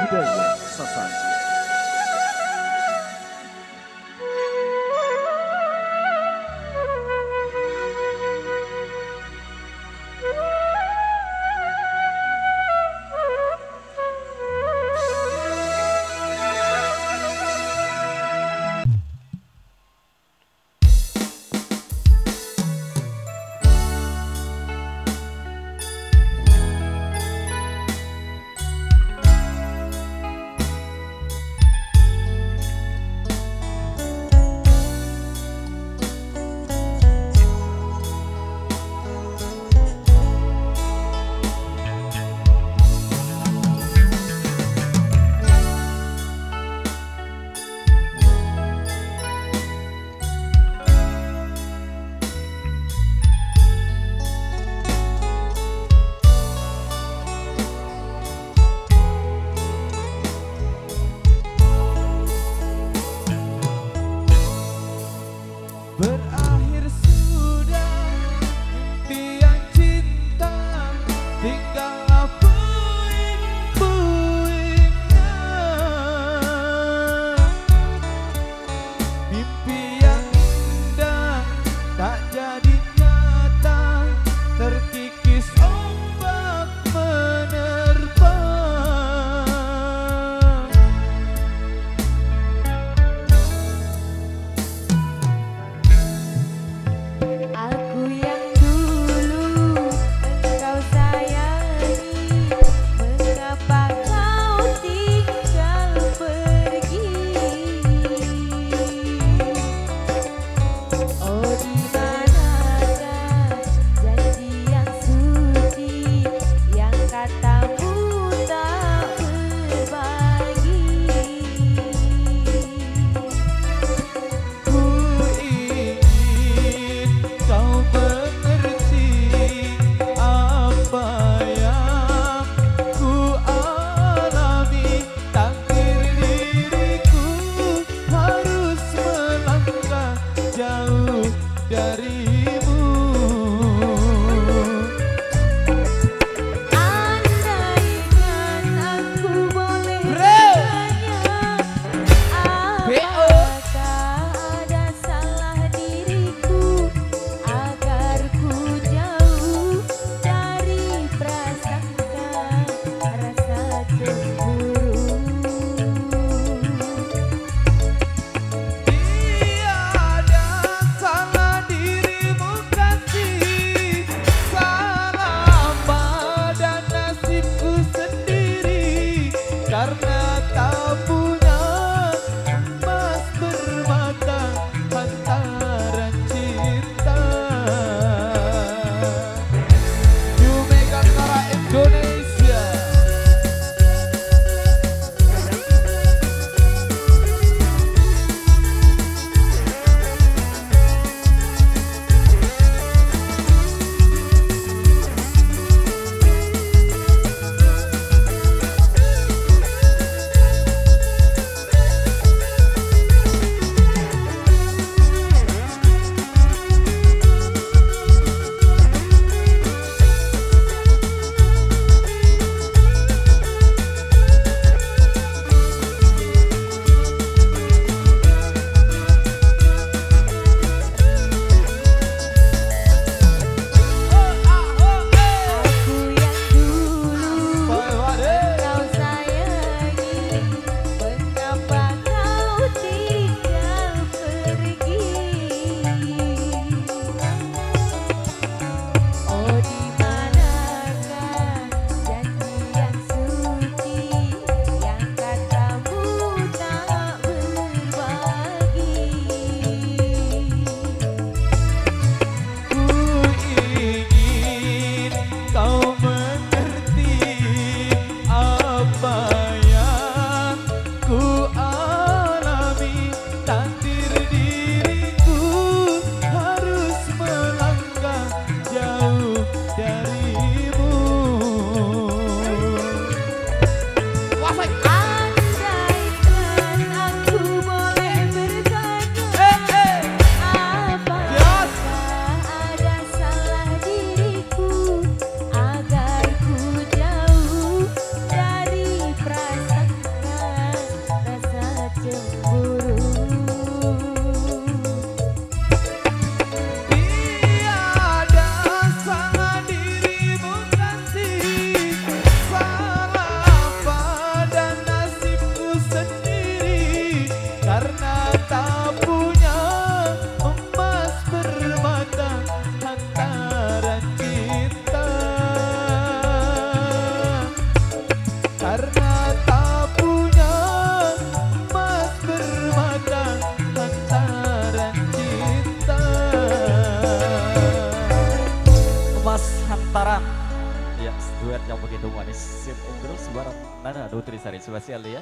budaya Sasak. Berakhir sudah impian cinta, tinggal puing-puingnya. Mimpi yang indah tak jadi nyata, terkikis ombak menerpa. Aku yang dulu engkau sayangi, mengapa kau tinggal pergi? Oh, di manakah janji yang suci, yang katamu tak berbagi? Ku ingin kau mengerti apa yang ku alami. Takdir diriku harus melangkah jauh darimu. Andaikan aku boleh Bro. bertanya, apakah ada salah diriku agar ku jauh dari prasangka rasa cemburu? Tiada salah dirimu kasih, salah pada nasibku sendiri, karena tak punya emas bermata hantaran cinta. New Megakara Indonesia. yang begitu manis. Sip terus bareng Nana Nutrisari spesial ya.